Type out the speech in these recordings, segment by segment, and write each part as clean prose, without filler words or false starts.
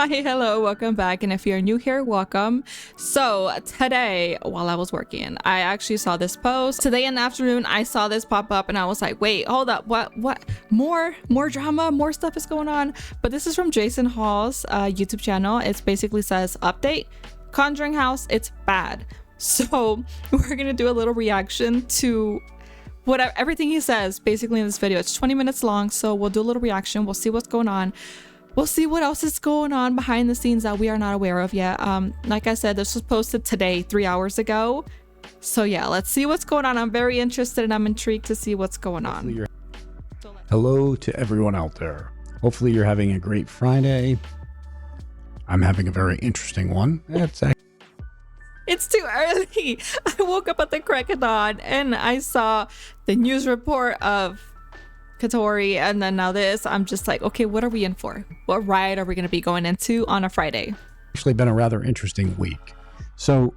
Hi, hello, welcome back. And if you're new here, welcome. So today, while I was working, I actually saw this post. Today in the afternoon, I saw this pop up and I was like, wait, hold up, what? More drama, more stuff is going on. But this is from Jason Hawes' YouTube channel. It basically says, update, Conjuring house, it's bad. So we're gonna do a little reaction to everything he says basically in this video. It's 20 minutes long, so we'll do a little reaction. We'll see what's going on. We'll see what else is going on behind the scenes that we are not aware of yet. Like I said, this was posted today, 3 hours ago. So yeah, let's see what's going on. I'm very interested and I'm intrigued to see what's going on. Hello to everyone out there. Hopefully you're having a great Friday. I'm having a very interesting one. It's too early. I woke up at the crack of dawn and I saw the news report of Katori and then now this. I'm just like, okay, what are we in for? What ride are we going to be going into on a Friday? Actually been a rather interesting week. So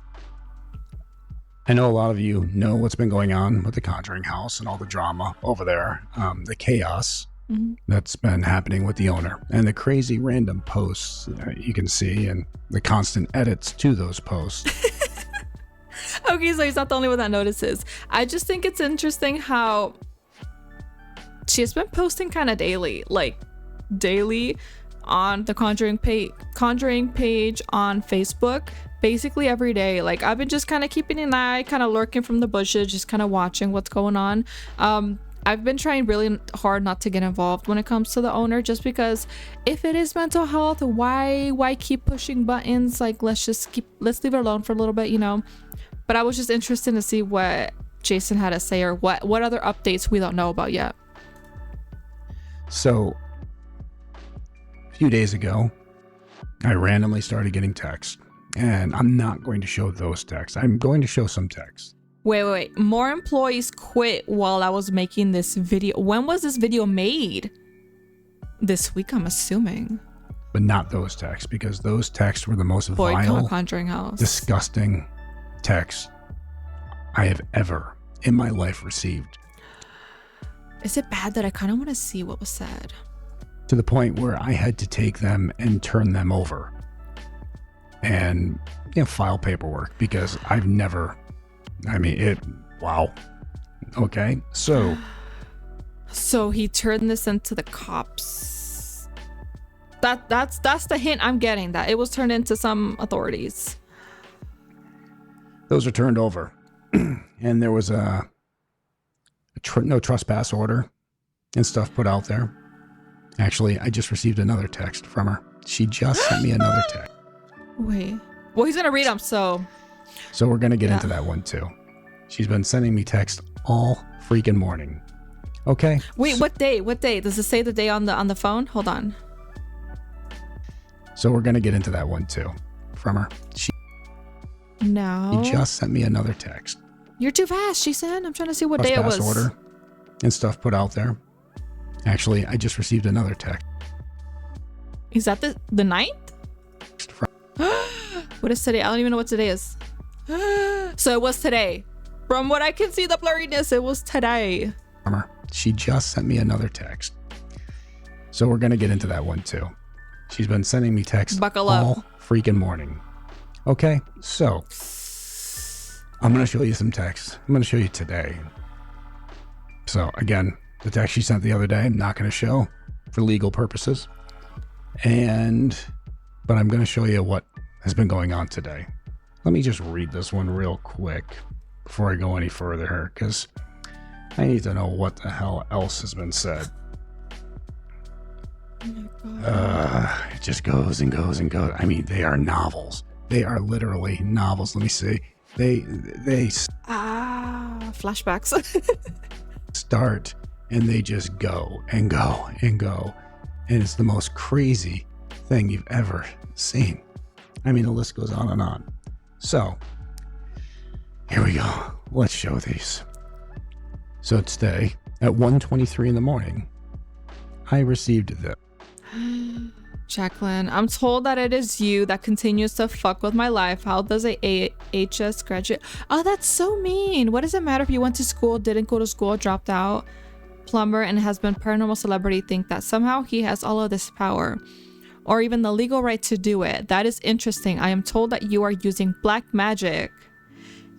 I know a lot of you know what's been going on with the Conjuring house and all the drama over there, the chaos that's been happening with the owner and the crazy random posts you can see and the constant edits to those posts. Okay, so he's not the only one that notices. I just think it's interesting how she's been posting kind of daily on the Conjuring page on Facebook, basically every day. Like I've been just kind of keeping an eye, kind of lurking from the bushes, just kind of watching what's going on. I've been trying really hard not to get involved when it comes to the owner, just because if it is mental health, why keep pushing buttons? Like let's leave it alone for a little bit, you know. But I was just interested to see what Jason had to say, or what other updates we don't know about yet. So a few days ago, I randomly started getting texts, and I'm not going to show those texts. I'm going to show some texts. Wait. More employees quit while I was making this video. When was this video made? This week, I'm assuming. But not those texts, because those texts were the most Boycott vile, Conjuring house, disgusting texts I have ever in my life received. Is it bad that I kind of want to see what was said? To the point where I had to take them and turn them over and file paperwork, because I've never, wow. Okay, so he turned this into the cops. That's the hint I'm getting, that it was turned into some authorities. Those are turned over. And there was a no trespass order and stuff put out there. Actually, I just received another text from her. She just sent me another text. Wait. Well, he's gonna read them, so we're gonna get into that one too. She's been sending me texts all freaking morning. Okay. Wait, what day? What day? Does it say the day on the phone? Hold on. So we're gonna get into that one too, from her. She just sent me another text. You're too fast, she said. I'm trying to see what day it was. Order and stuff put out there. Actually, I just received another text. Is that the 9th? What is today? I don't even know what today is. So it was today. From what I can see, the blurriness, it was today. She just sent me another text. So we're going to get into that one too. She's been sending me texts all freaking morning. Okay, so I'm going to show you some texts. I'm going to show you today. So again, the text she sent the other day, I'm not going to show for legal purposes. But I'm going to show you what has been going on today. Let me just read this one real quick before I go any further here, because I need to know what the hell else has been said. It just goes and goes and goes. I mean, they are novels. They are literally novels. Let me see. They flashbacks. Start and they just go and go and go. And it's the most crazy thing you've ever seen. I mean, the list goes on and on. So here we go. Let's show these. So today at 1:23 in the morning, I received this. Jacqueline, I'm told that it is you that continues to fuck with my life. How does a HS graduate? Oh, that's so mean. What does it matter if you went to school, didn't go to school, dropped out, plumber, and has been paranormal celebrity, think that somehow he has all of this power? or even the legal right to do it. That is interesting. I am told that you are using black magic.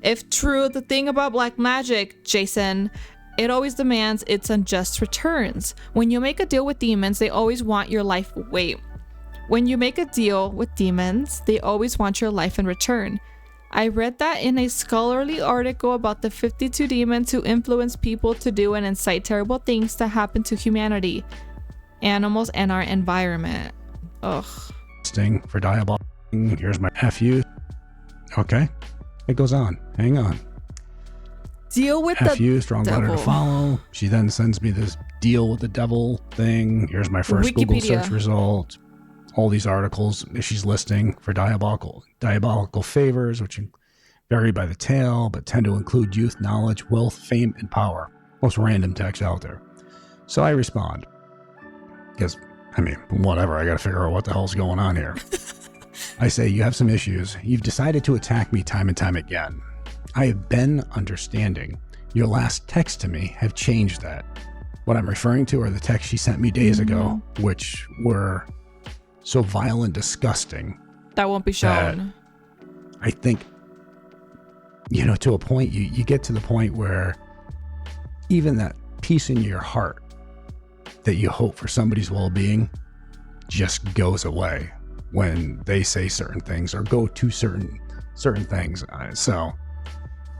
If true, the thing about black magic, Jason, it always demands its unjust returns. When you make a deal with demons, they always want your life. Wait. When you make a deal with demons, they always want your life in return. I read that in a scholarly article about the 52 demons who influence people to do and incite terrible things to happen to humanity, animals, and our environment. Ugh. Sting for diabolical. Here's my FU. Okay. It goes on. Hang on. Deal with FU, the strong devil. letter to follow. She then sends me this deal with the devil thing. Here's my first Google Wikipedia. search result. All these articles she's listing for diabolical favors, which vary by the tale, but tend to include youth, knowledge, wealth, fame, and power. Most random text out there. So I respond. Because, whatever. I got to figure out what the hell's going on here. I say, you have some issues. You've decided to attack me time and time again. I have been understanding. Your last text to me have changed that. What I'm referring to are the texts she sent me days ago, which were so vile and disgusting. That won't be shown. I think, to a point, you get to the point where even that peace in your heart that you hope for somebody's well-being just goes away when they say certain things or go to certain things. So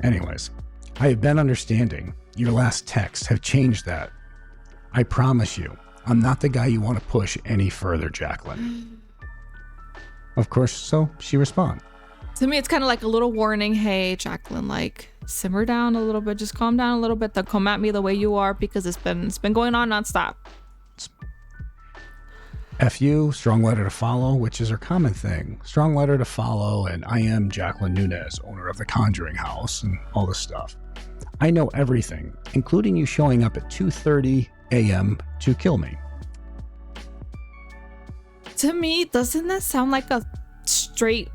anyways, I have been understanding. Your last texts have changed that. I promise you, I'm not the guy you want to push any further, Jacqueline. Of course, so she responds. To me, it's kind of like a little warning. Hey, Jacqueline, like, simmer down a little bit. Just calm down a little bit. Don't come at me the way you are, because it's been going on nonstop. FU, strong letter to follow, which is her common thing. Strong letter to follow, and I am Jacqueline Nunez, owner of the Conjuring house and all this stuff. I know everything, including you showing up at 2:30 a.m. to kill me. To me, doesn't that sound like a straight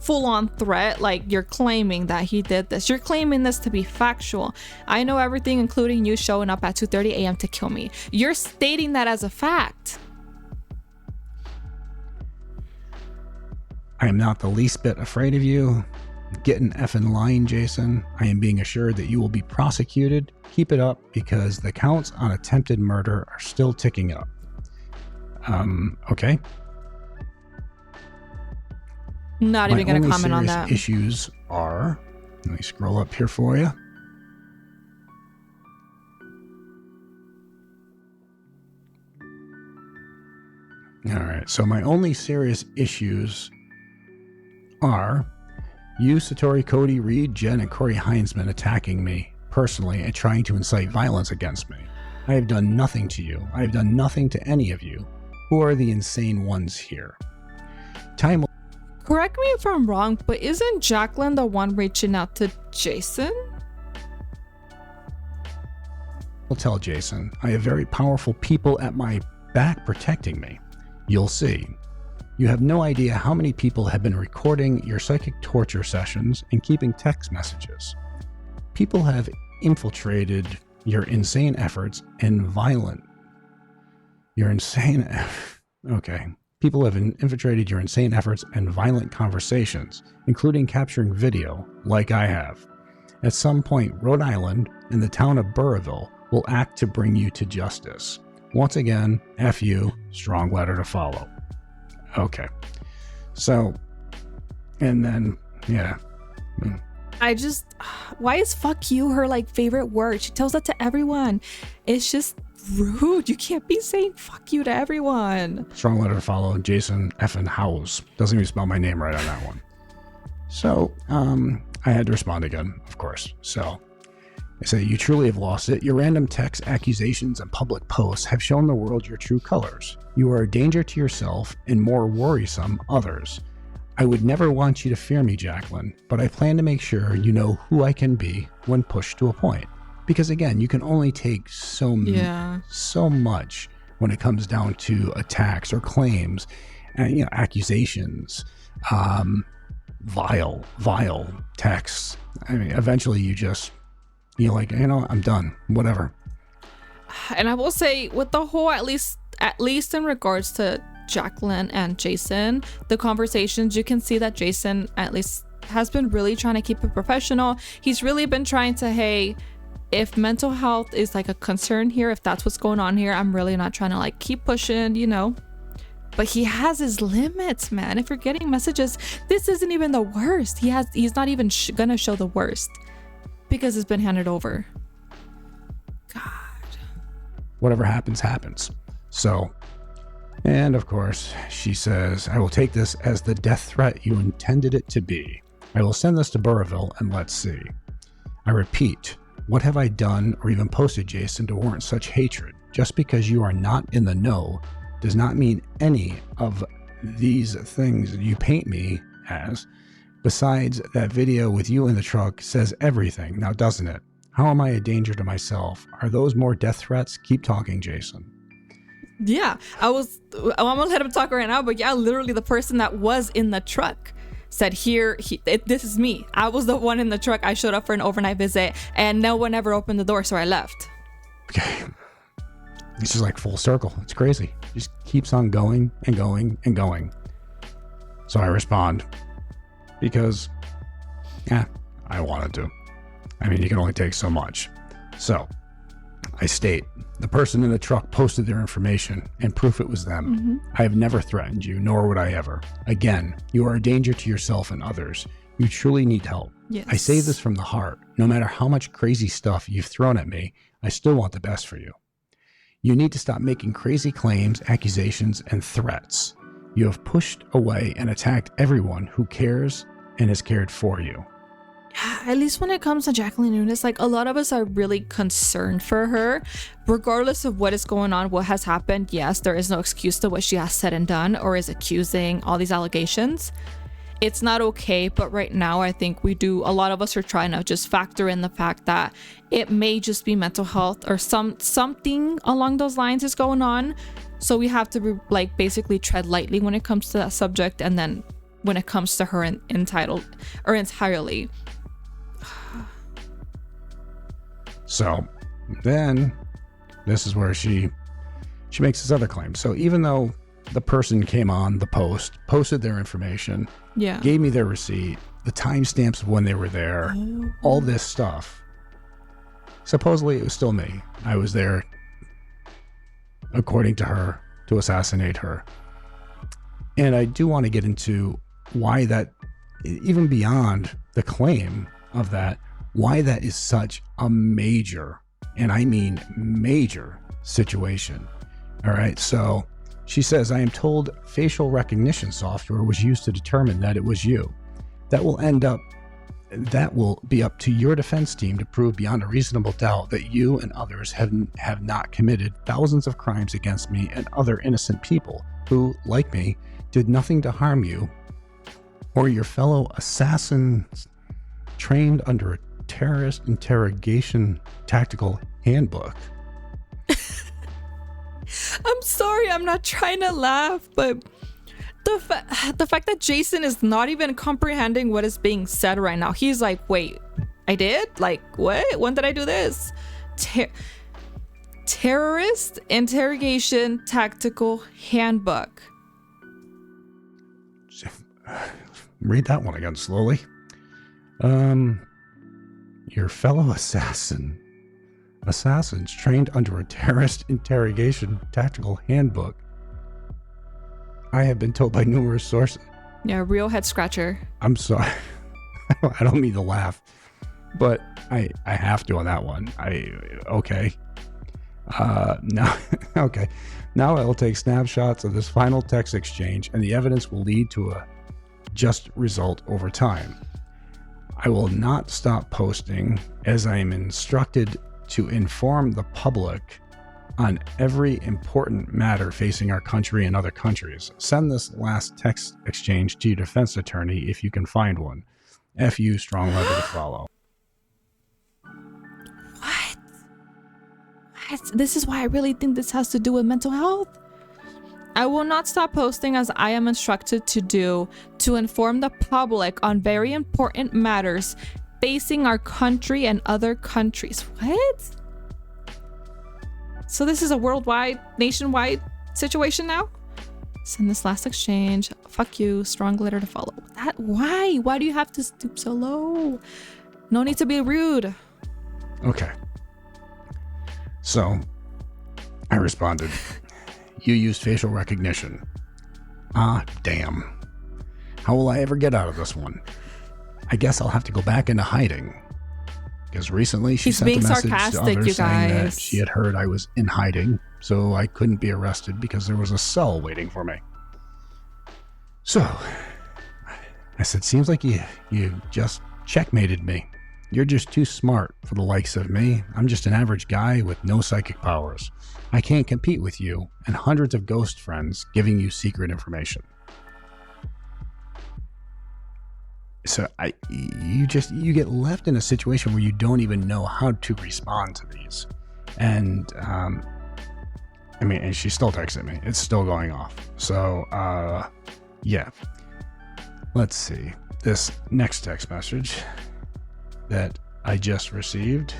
full-on threat? Like, you're claiming that he did this. You're claiming this to be factual. I know everything, including you showing up at 2:30 a.m. to kill me. You're stating that as a fact. I am not the least bit afraid of you. Get an effing line, Jason. I am being assured that you will be prosecuted. Keep it up, because the counts on attempted murder are still ticking up. Okay. Not even going to comment on that. My only serious issues are, let me scroll up here for you. All right. So my only serious issues are you, Satori, Cody, Reed, Jen, and Corey Heinzman attacking me personally and trying to incite violence against me. I have done nothing to you. I have done nothing to any of you. Who are the insane ones here? Time. Correct me if I'm wrong, but isn't Jacqueline the one reaching out to Jason? I'll tell Jason. I have very powerful people at my back protecting me. You'll see. You have no idea how many people have been recording your psychic torture sessions and keeping text messages. People have infiltrated your insane efforts and violent. Okay. People have infiltrated your insane efforts and violent conversations, including capturing video, like I have. At some point, Rhode Island and the town of Burrillville will act to bring you to justice. Once again, FU, strong letter to follow. Okay. So, and then, yeah. Why is fuck you her like favorite word? She tells that to everyone. It's just rude. You can't be saying fuck you to everyone. Strong letter to follow, Jason effing Hawes. Doesn't even spell my name right on that one. So, I had to respond again, of course. So, I say, you truly have lost it. Your random texts, accusations, and public posts have shown the world your true colors. You are a danger to yourself and more worrisome others. I would never want you to fear me, Jacqueline, but I plan to make sure you know who I can be when pushed to a point. Because again, you can only take so much when it comes down to attacks or claims, and accusations, vile texts. I mean, eventually you're like, I'm done, whatever. And I will say, with the whole, at least in regards to Jacqueline and Jason, the conversations, you can see that Jason at least has been really trying to keep it professional. He's really been trying to, hey, if mental health is like a concern here, if that's what's going on here, I'm really not trying to like keep pushing, you know. But he has his limits, man. If you're getting messages, this isn't even the worst. He's not even gonna show the worst because it's been handed over. God. Whatever happens, happens. So, and of course, she says, I will take this as the death threat you intended it to be. I will send this to Burrillville and let's see. I repeat, what have I done or even posted, Jason, to warrant such hatred? Just because you are not in the know does not mean any of these things you paint me as. Besides, that video with you in the truck says everything, now doesn't it? How am I a danger to myself? Are those more death threats? Keep talking, Jason. Yeah, I'm gonna let him talk right now, but yeah, literally the person that was in the truck said, this is me. I was the one in the truck. I showed up for an overnight visit and no one ever opened the door, so I left. Okay. This is like full circle. It's crazy. Just keeps on going and going and going. So I respond because, I wanted to. I mean, you can only take so much. So I state, the person in the truck posted their information and proof it was them. Mm-hmm. I have never threatened you, nor would I ever. Again, you are a danger to yourself and others. You truly need help. Yes. I say this from the heart. No matter how much crazy stuff you've thrown at me, I still want the best for you. You need to stop making crazy claims, accusations, and threats. You have pushed away and attacked everyone who cares and has cared for you. Yeah, at least when it comes to Jacqueline Nunes, like a lot of us are really concerned for her, regardless of what is going on, what has happened. Yes, there is no excuse to what she has said and done or is accusing, all these allegations. It's not okay, but right now I think a lot of us are trying to just factor in the fact that it may just be mental health or something along those lines is going on. So we have to be, like, basically tread lightly when it comes to that subject, and then when it comes to her entirely. So then this is where she makes this other claim. So even though the person came on the posted their information, gave me their receipt, the timestamps of when they were there, all this stuff, supposedly it was still me. I was there, according to her, to assassinate her. And I do want to get into why that, even beyond the claim of that, why that is such a major, and I mean major, situation. All right, so she says, I am told facial recognition software was used to determine that it was you. That will be up to your defense team to prove beyond a reasonable doubt that you and others have not committed thousands of crimes against me and other innocent people who, like me, did nothing to harm you or your fellow assassins trained under a terrorist interrogation tactical handbook. I'm sorry, I'm not trying to laugh, but the fact that Jason is not even comprehending what is being said right now. He's like, wait, I did? Like, what? When did I do this? Terrorist interrogation tactical handbook. Read that one again slowly. Your fellow assassins trained under a terrorist interrogation tactical handbook. I have been told by numerous sources. Yeah, real head scratcher. I'm sorry. I don't mean to laugh, but I have to on that one. Okay. Now, okay. Now I'll take snapshots of this final text exchange, and the evidence will lead to a just result over time. I will not stop posting as I am instructed to inform the public on every important matter facing our country and other countries. Send this last text exchange to your defense attorney if you can find one. F.U. Strong letter to follow. What? This is why I really think this has to do with mental health. I will not stop posting as I am instructed to do to inform the public on very important matters facing our country and other countries. What? So this is a worldwide, nationwide situation now? Send this last exchange. Fuck you. Strong letter to follow. That why? Why do you have to stoop so low? No need to be rude. Okay. So I responded, you used facial recognition. Ah, damn. How will I ever get out of this one? I guess I'll have to go back into hiding. Because recently she sent a message to others saying that she had heard I was in hiding, so I couldn't be arrested because there was a cell waiting for me. So I said, seems like you just checkmated me. You're just too smart for the likes of me. I'm just an average guy with no psychic powers. I can't compete with you and hundreds of ghost friends giving you secret information. So you get left in a situation where you don't even know how to respond to these. And and she's still texting me. It's still going off. So yeah. Let's see. This next text message that I just received.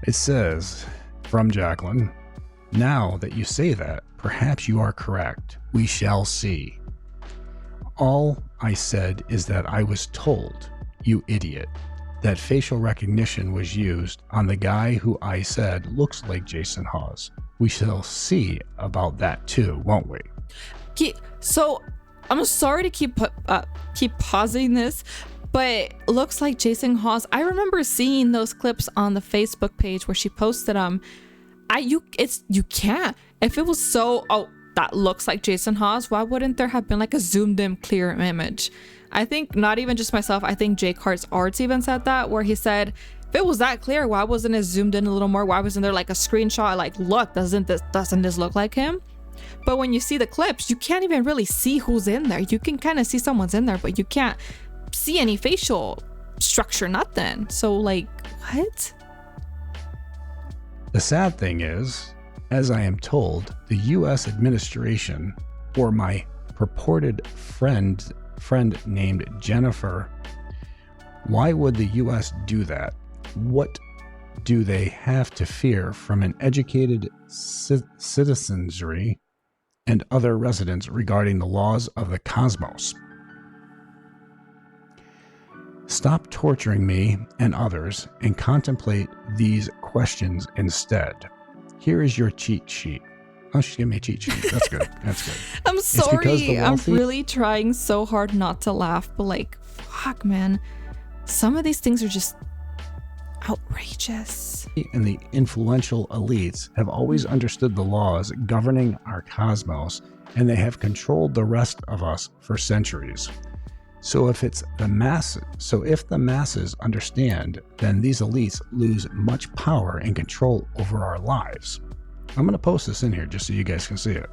It says, from Jacqueline, now that you say that, perhaps you are correct. We shall see. All I said is that I was told, you idiot, that facial recognition was used on the guy who I said looks like Jason Hawes. We shall see about that too, won't we? So I'm sorry to keep pausing this, but looks like Jason Hawes. I remember seeing those clips on the Facebook page where she posted them. You can't. If it was so that looks like Jason Hawes, why wouldn't there have been like a zoomed in clear image? I think not even just myself, I think Jake Hart's Arts even said that, where he said, if it was that clear, why wasn't it zoomed in a little more? Why wasn't there like a screenshot like, look, doesn't this look like him? But when you see the clips, you can't even really see who's in there. You can kind of see someone's in there, but you can't see any facial structure, nothing. So like, what? The sad thing is, as I am told, the U.S. administration, or my purported friend named Jennifer, why would the U.S. do that? What do they have to fear from an educated citizenry and other residents regarding the laws of the cosmos? Stop torturing me and others and contemplate these questions instead. Here is your cheat sheet. Oh, she's giving me a cheat sheet. That's good. That's good. I'm sorry. I'm really trying so hard not to laugh, but like, fuck, man. Some of these things are just outrageous. And the influential elites have always understood the laws governing our cosmos, and they have controlled the rest of us for centuries. So if the masses understand, then these elites lose much power and control over our lives. I'm going to post this in here just so you guys can see it.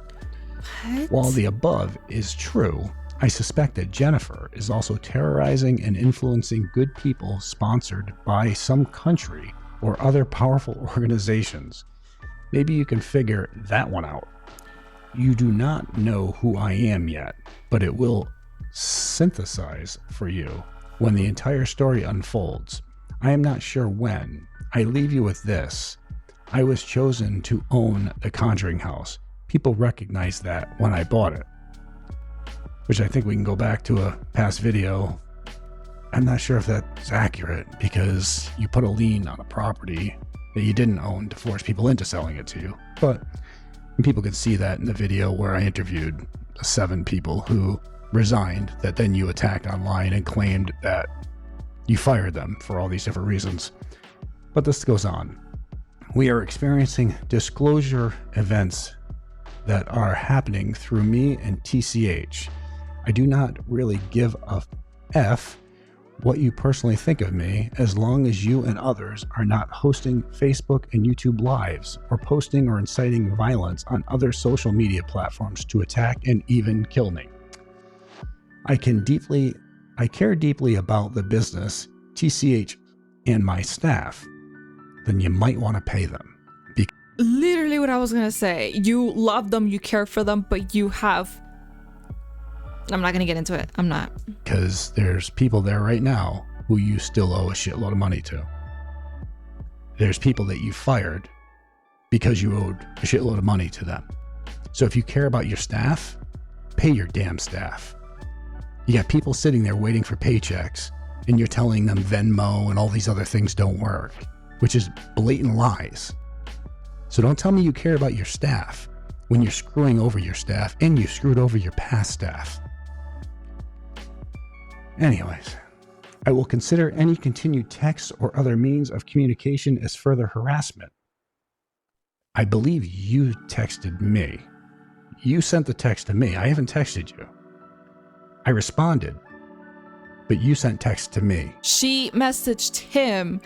What? While the above is true, I suspect that Jennifer is also terrorizing and influencing good people sponsored by some country or other powerful organizations. Maybe you can figure that one out. You do not know who I am yet, but it will synthesize for you when the entire story unfolds. I am not sure when. I leave you with this. I was chosen to own the Conjuring house. People recognized that when I bought it. Which I think we can go back to a past video. I'm not sure if that's accurate because you put a lien on a property that you didn't own to force people into selling it to you. But people could see that in the video where I interviewed 7 people who resigned that then you attacked online and claimed that you fired them for all these different reasons. But this goes on. We are experiencing disclosure events that are happening through me and TCH. I do not really give a F what you personally think of me as long as you and others are not hosting Facebook and YouTube lives or posting or inciting violence on other social media platforms to attack and even kill me. I care deeply about the business, TCH, and my staff. Then you might want to pay them. Literally what I was gonna say. You love them, you care for them, but you have... I'm not gonna get into it. I'm not. Because there's people there right now who you still owe a shitload of money to. There's people that you fired because you owed a shitload of money to them. So if you care about your staff, pay your damn staff. You got people sitting there waiting for paychecks, and you're telling them Venmo and all these other things don't work, which is blatant lies. So don't tell me you care about your staff when you're screwing over your staff and you screwed over your past staff. Anyways, I will consider any continued texts or other means of communication as further harassment. I believe you texted me. You sent the text to me. I haven't texted you. I responded, but you sent text to me. She messaged him.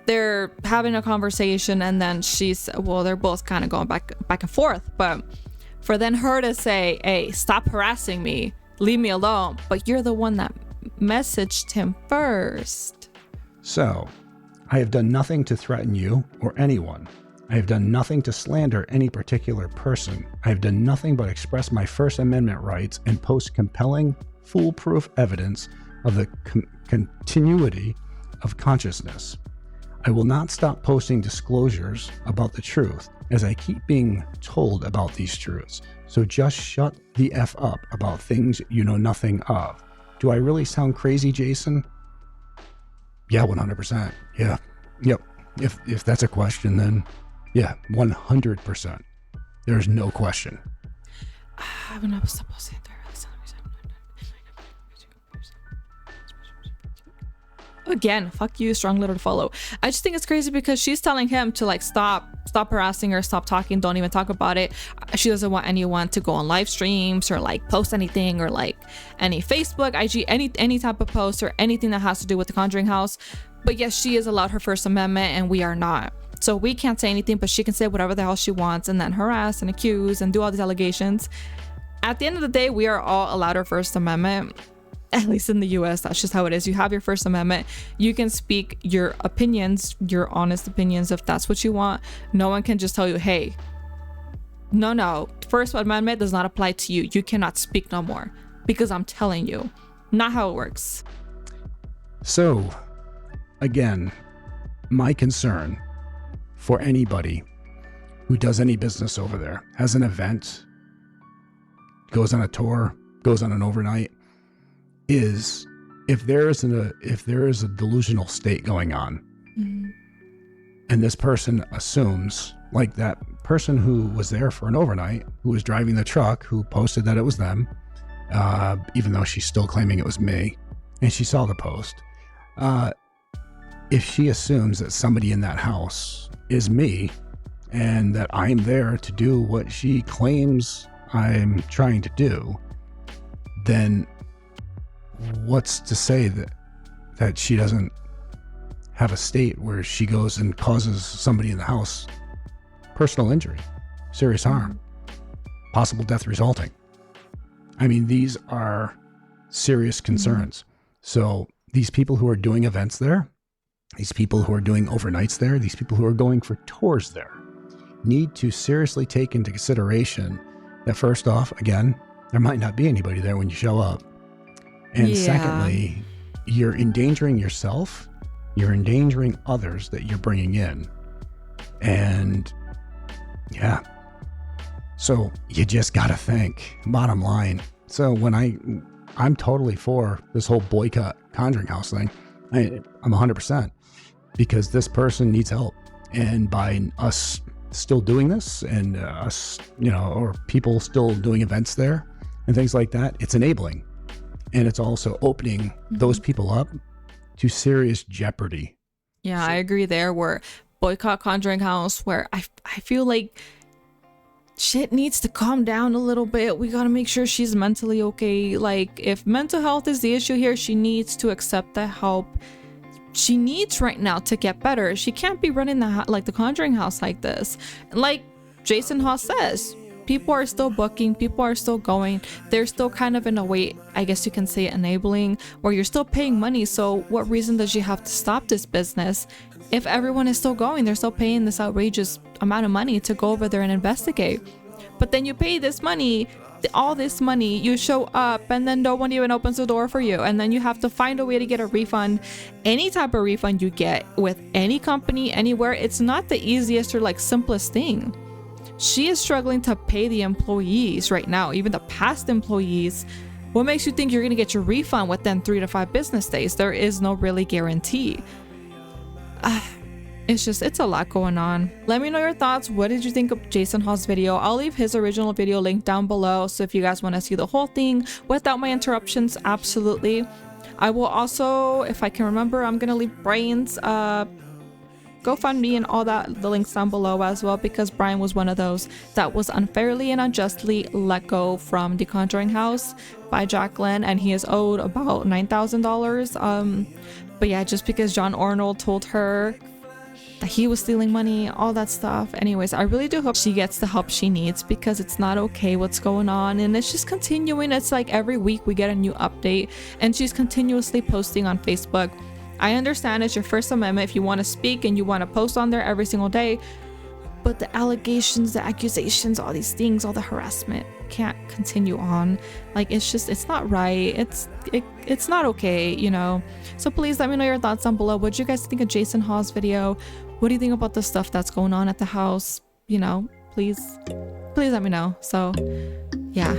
They're having a conversation, and then they're both kind of going back and forth. But for then her to say, hey, stop harassing me, leave me alone. But you're the one that messaged him first. So, I have done nothing to threaten you or anyone. I have done nothing to slander any particular person. I have done nothing but express my First Amendment rights and post compelling, foolproof evidence of the continuity of consciousness. I will not stop posting disclosures about the truth as I keep being told about these truths. So just shut the F up about things you know nothing of. Do I really sound crazy, Jason? Yeah, 100%. Yeah. Yep. If that's a question, then yeah, 100%. There's no question. Again, fuck you, strong letter to follow. I just think it's crazy because she's telling him to like stop harassing her, stop talking, don't even talk about it. She doesn't want anyone to go on live streams or like post anything or like any Facebook, IG, any type of post or anything that has to do with the Conjuring house. But yes, she is allowed her First Amendment and we are not. So we can't say anything, but she can say whatever the hell she wants and then harass and accuse and do all these allegations. At the end of the day, we are all allowed our First Amendment. At least in the US, that's just how it is. You have your First Amendment. You can speak your opinions, your honest opinions, if that's what you want. No one can just tell you, hey, no, First Amendment does not apply to you. You cannot speak no more because I'm telling you. Not how it works. So, again, my concern for anybody who does any business over there, has an event, goes on a tour, goes on an overnight, is if there is a delusional state going on, mm-hmm. and this person assumes, like that person who was there for an overnight, who was driving the truck, who posted that it was them, even though she's still claiming it was me, and she saw the post. If she assumes that somebody in that house is me, and that I'm there to do what she claims I'm trying to do, then what's to say that she doesn't have a state where she goes and causes somebody in the house personal injury, serious harm, possible death resulting? I mean, these are serious concerns. Mm-hmm. So these people who are doing events there, these people who are doing overnights there, these people who are going for tours there, need to seriously take into consideration that first off, again, there might not be anybody there when you show up. And secondly, you're endangering yourself, you're endangering others that you're bringing in. And yeah, so you just got to think, bottom line. So when I'm totally for this whole boycott Conjuring house thing, I'm 100%, because this person needs help. And by us still doing this and us, or people still doing events there and things like that, it's enabling. And it's also opening those people up to serious jeopardy. Yeah, I agree there. Where boycott Conjuring house, where I feel like shit needs to calm down a little bit. We got to make sure she's mentally okay. Like, if mental health is the issue here, she needs to accept the help she needs right now to get better. She can't be running the Conjuring house like this. Like Jason Hawes says, people are still booking, people are still going. They're still kind of in a way, I guess you can say, enabling, where you're still paying money. So what reason does she have to stop this business if everyone is still going? They're still paying this outrageous amount of money to go over there and investigate. But then you pay this money, all this money, you show up, and then no one even opens the door for you. And then you have to find a way to get a refund. Any type of refund you get with any company, anywhere, it's not the easiest or simplest thing. She is struggling to pay the employees right now, even the past employees. What makes you think you're gonna get your refund within 3 to 5 business days? There is no really guarantee. It's a lot going on. Let me know your thoughts. What did you think of Jason Hawes' video? I'll leave his original video linked down below, so if you guys want to see the whole thing without my interruptions, absolutely. I will also, if I can remember, I'm gonna leave Brian's GoFundMe and all that, the links down below as well, because Brian was one of those that was unfairly and unjustly let go from the Conjuring house by Jacqueline, and he is owed about $9,000. But yeah, just because John Arnold told her that he was stealing money, all that stuff. Anyways, I really do hope she gets the help she needs, because it's not okay what's going on, and it's just continuing. It's like every week we get a new update, and she's continuously posting on Facebook. I understand it's your First Amendment if you want to speak and you want to post on there every single day, but the allegations, the accusations, all these things, all the harassment can't continue on. Like, it's not right. It's not okay, you know. So please let me know your thoughts down below. What do you guys think of Jason Hawes' video? What do you think about the stuff that's going on at the house? You know, please let me know. So yeah.